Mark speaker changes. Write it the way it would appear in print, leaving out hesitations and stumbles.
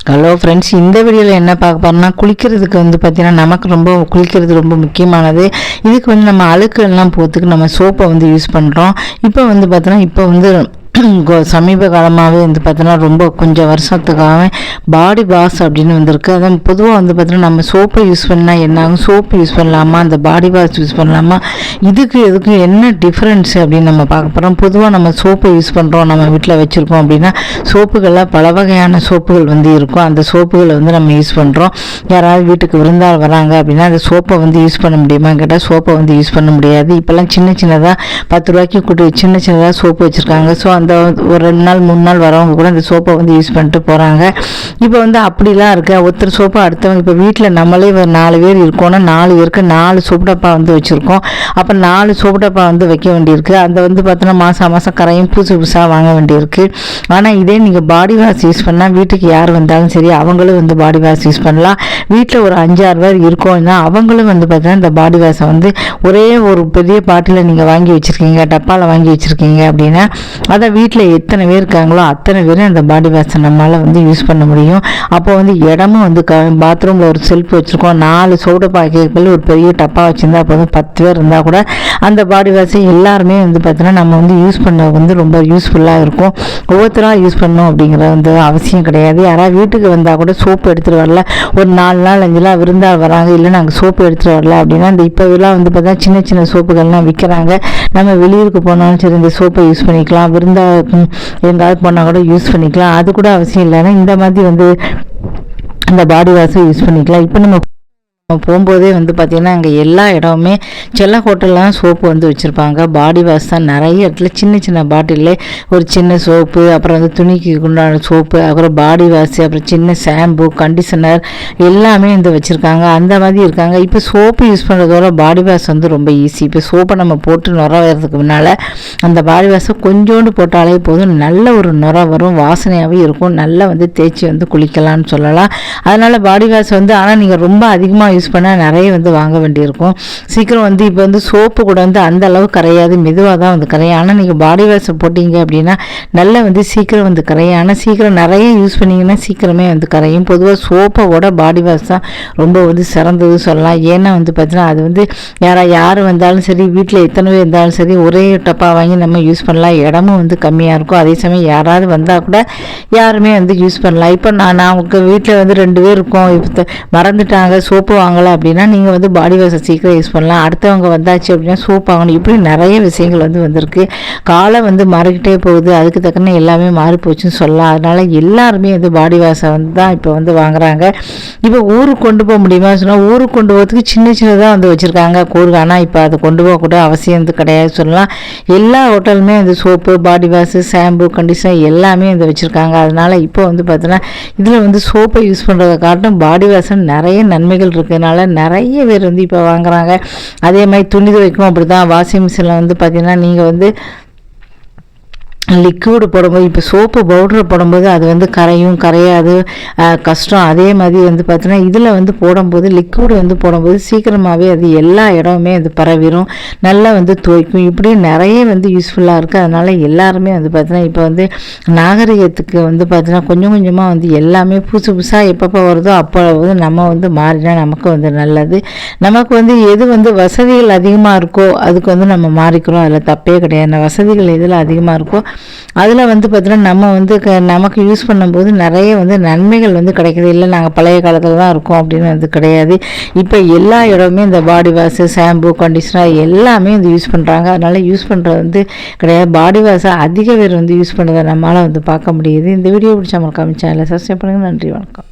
Speaker 1: Hello friends, இந்த வீடியோவில் என்ன பார்க்க போகிறோம்னா, குளிக்கிறதுக்கு வந்து பார்த்திங்கன்னா நமக்கு குளிக்கிறது ரொம்ப முக்கியமானது. இதுக்கு வந்து நம்ம அழுக்கெல்லாம் போகிறதுக்கு நம்ம சோப்பை வந்து யூஸ் பண்ணுறோம். இப்போ வந்து பார்த்தோன்னா சமீப காலமாகவே வந்து பார்த்தோன்னா ரொம்ப கொஞ்சம் வருஷத்துக்காக பாடி வாஷ் அப்படின்னு வந்திருக்கு. அதான் பொதுவாக வந்து பார்த்தோன்னா நம்ம சோப்பை யூஸ் பண்ணால் என்ன ஆகும், சோப்பு யூஸ் பண்ணலாமா, அந்த பாடி வாஷ் யூஸ் பண்ணலாமா, எதுக்கும் என்ன டிஃப்ரென்ஸ் அப்படின்னு நம்ம பார்க்க போகிறோம். பொதுவாக நம்ம சோப்பை யூஸ் பண்ணுறோம், நம்ம வீட்டில் வச்சுருக்கோம் அப்படின்னா சோப்புகளில் பல வகையான சோப்புகள் வந்து இருக்கும். அந்த சோப்புகளை வந்து நம்ம யூஸ் பண்ணுறோம். யாராவது வீட்டுக்கு விருந்தாள் வராங்க அப்படின்னா அந்த சோப்பை வந்து யூஸ் பண்ண முடியுமா கேட்டால் சோப்பை வந்து யூஸ் பண்ண முடியாது. இப்போல்லாம் சின்னதாக 10 ரூபாய்க்கு கூட்டி சின்னதாக சோப்பு வச்சுருக்காங்க. ஸோ அந்த ஒரு 2 நாள் 3 நாள் வரவங்க கூட அந்த சோப்பை வந்து யூஸ் பண்ணிட்டு போகிறாங்க. இப்போ வந்து அப்படிலாம் இருக்குது. ஒருத்தர் சோப்பை அடுத்தவங்க இப்போ வீட்டில் நம்மளே ஒரு 4 பேர் இருக்கோன்னா 4 பேருக்கு 4 சோப்பு டப்பா வந்து வச்சுருக்கோம். அப்போ 4 சோப்பு டப்பா வந்து வைக்க வேண்டியிருக்கு. அந்த வந்து பார்த்தோன்னா மாதம் கரையும் புதுசாக வாங்க வேண்டியிருக்கு. ஆனால் இதே நீங்கள் பாடி வாஷ் யூஸ் பண்ணால் வீட்டுக்கு யார் வந்தாலும் சரி அவங்களும் வந்து பாடி வாஷ் யூஸ் பண்ணலாம். வீட்டில் ஒரு 5-6 பேர் இருக்கோம்னா அவங்களும் வந்து பார்த்தீங்கன்னா இந்த பாடி வாஷை வந்து ஒரே ஒரு பெரிய பாட்டில் நீங்கள் வாங்கி வச்சுருக்கீங்க, டப்பாவில் வாங்கி வச்சுருக்கீங்க அப்படின்னா அதை வீட்டில் எத்தனை பேர் இருக்காங்களோ அத்தனை பேரும் அந்த பாடி வாஷை நம்மளால் வந்து யூஸ் பண்ண முடியும். அப்போ வந்து இடமும் வந்து பாத்ரூமில் ஒரு செல்ஃப் வச்சுருக்கோம், 4 சோப்பு பாக்கெட்டுகள் ஒரு பெரிய டப்பா வச்சுருந்தா அப்போ வந்து 10 பேர் இருந்தால் கூட அந்த பாடி வாஷை எல்லாருமே வந்து பார்த்தீங்கன்னா நம்ம வந்து யூஸ் பண்ண வந்து ரொம்ப யூஸ்ஃபுல்லாக இருக்கும். ஒவ்வொருத்தராக யூஸ் பண்ணணும் அப்படிங்கிற வந்து அவசியம் கிடையாது. யாராவது வீட்டுக்கு வந்தால் கூட சோப்பு எடுத்துகிட்டு வரல, ஒரு 4 நாள் 5 நாள் விருந்தாள் வராங்க, இல்லை நாங்கள் சோப்பு எடுத்துகிட்டு வரல அப்படின்னா இந்த இப்போலாம் வந்து பார்த்தா சின்ன சோப்புகள்லாம் விற்கிறாங்க. நம்ம வெளியூருக்கு போனாலும் சரி இந்த சோப்பை யூஸ் பண்ணிக்கலாம், எங்காவது போனால் கூட யூஸ் பண்ணிக்கலாம். அது கூட அவசியம் இல்லைன்னா இந்த மாதிரி வந்து அந்த பாடி வாஷை யூஸ் பண்ணிக்கலாம். இப்போ நம்ம போகும்போதே வந்து பார்த்திங்கன்னா அங்கே எல்லா இடமுமே சில ஹோட்டல்லாம் சோப்பு வந்து வச்சுருப்பாங்க. பாடி வாஷ் தான் நிறைய இடத்துல சின்ன பாட்டிலே ஒரு சின்ன சோப்பு, அப்புறம் வந்து துணிக்கு உண்டான சோப்பு, அப்புறம் பாடி வாஷ், அப்புறம் சின்ன ஷாம்பு, கண்டிஷனர் எல்லாமே வந்து வச்சுருக்காங்க. அந்த மாதிரி இருக்காங்க. இப்போ சோப்பு யூஸ் பண்ணுறதோட பாடி வாஷ் வந்து ரொம்ப ஈஸி. இப்போ சோப்பை நம்ம போட்டு நுர வரதுக்கு முன்னால் அந்த பாடி வாஷை கொஞ்சோண்டு போட்டாலே போதும், நல்ல ஒரு நுர வரும், வாசனையாகவே இருக்கும், நல்லா வந்து தேய்ச்சி வந்து குளிக்கலாம்னு சொல்லலாம். அதனால் பாடி வாஷ் வந்து ஆனால் நீங்கள் ரொம்ப அதிகமாக யூஸ் பண்ணால் நிறைய வந்து வாங்க வேண்டியிருக்கும். சீக்கிரம் வந்து இப்போ வந்து சோப்பு கூட வந்து அந்த அளவு கரையாது, மெதுவாக தான் வந்து கரையும். ஆனால் நீங்கள் பாடி வாஷை போட்டிங்க அப்படின்னா நல்லா வந்து சீக்கிரம் வந்து கரையும். ஆனால் சீக்கிரம் நிறைய யூஸ் பண்ணிங்கன்னா சீக்கிரமே வந்து கரையும். பொதுவாக சோப்போட பாடி வாஷ் தான் ரொம்ப வந்து சிறந்தது சொல்லலாம். ஏன்னா வந்து பார்த்தீங்கன்னா அது வந்து யார் வந்தாலும் சரி, வீட்டில் எத்தனை பேர் இருந்தாலும் சரி ஒரே டப்பா வாங்கி நம்ம யூஸ் பண்ணலாம். இடமும் வந்து கம்மியாக இருக்கும். அதே சமயம் யாராவது வந்தால் கூட யாருமே வந்து யூஸ் பண்ணலாம். இப்போ நான் உங்கள் வீட்டில் வந்து 2 பேர் இருக்கோம், இப்போ மறந்துட்டாங்க சோப்பு வாங்கலாம் அப்படின்னா நீங்கள் வந்து பாடி வாஷை சீக்கிரம் யூஸ் பண்ணலாம். அடுத்தவங்க வந்தாச்சு அப்படின்னா சோப் வாங்கணும். இப்படி நிறைய விஷயங்கள் வந்து வந்திருக்கு. காலம் வந்து மாறிக்கிட்டே போகுது, அதுக்கு தக்கன எல்லாமே மாறி போச்சுன்னு சொல்லலாம். அதனால் எல்லாருமே வந்து பாடி வாஷை வந்து தான் இப்போ வந்து வாங்குறாங்க. இப்போ ஊருக்கு கொண்டு போக முடியுமா சொன்னால் ஊருக்கு கொண்டு போகிறதுக்கு சின்னதாக வந்து வச்சுருக்காங்க கூறு. ஆனால் இப்போ அதை கொண்டு போகக்கூட அவசியம் வந்து கிடையாது சொல்லலாம். எல்லா ஹோட்டலுமே வந்து சோப்பு, பாடி வாஷு, ஷாம்பு, கண்டிஷனர் எல்லாமே வந்து வச்சுருக்காங்க. அதனால் இப்போ வந்து பார்த்தோன்னா இதில் வந்து சோப்பை யூஸ் பண்ணுறதை காட்டும் பாடி வாஷை நிறைய நன்மைகள் இருக்கிறதுனால நிறைய பேர் வந்து இப்போ வாங்குறாங்க. அதே மாதிரி துணி துவைக்கும் அப்படி தான். வாஷிங் மிஷினில் வந்து பார்த்திங்கன்னா நீங்கள் வந்து லிக்விடு போடும்போது இப்போ சோப்பு பவுடரை போடும்போது அது வந்து கரையாது, கஷ்டம். அதே மாதிரி வந்து பார்த்தீங்கன்னா இதில் வந்து போடும்போது லிக்விடு வந்து போடும்போது சீக்கிரமாகவே அது எல்லா இடமுமே அது பரவிடும், நல்லா வந்து துவைக்கும். இப்படி நிறைய வந்து யூஸ்ஃபுல்லாக இருக்குது. அதனால் எல்லாருமே வந்து பார்த்தீங்கன்னா இப்போ வந்து நாகரிகத்துக்கு வந்து பார்த்தீங்கன்னா கொஞ்சமாக வந்து எல்லாமே புதுசாக எப்பப்போ வருதோ அப்போ வந்து நம்ம வந்து மாறினா நமக்கு வந்து நல்லது. நமக்கு வந்து எது வந்து வசதிகள் அதிகமாக இருக்கோ அதுக்கு வந்து நம்ம மாறிக்கிறோம், அதில் தப்பே கிடையாது. வசதிகள் எதில் அதிகமாக இருக்கோ அதில் வந்து பார்த்தீங்கன்னா நம்ம வந்து நமக்கு யூஸ் பண்ணும்போது நிறைய வந்து நன்மைகள் வந்து கிடைக்கிது. இல்லை நாங்கள் பழைய காலத்தில் தான் இருக்கோம் அப்படின்னு வந்து கிடையாது. இப்போ எல்லா இடமுமே இந்த பாடி வாஷு, ஷாம்பு, கண்டிஷனர் எல்லாமே வந்து யூஸ் பண்ணுறாங்க. அதனால் யூஸ் பண்ணுறது வந்து கிடையாது. பாடி வாஷை அதிக பேர் வந்து யூஸ் பண்ணுறதை நம்மளால் வந்து பார்க்க முடியுது. இந்த வீடியோ பிடிச்ச மறக்காம சேனலை சப்ஸ்கிரைப் பண்ணுங்கள். நன்றி, வணக்கம்.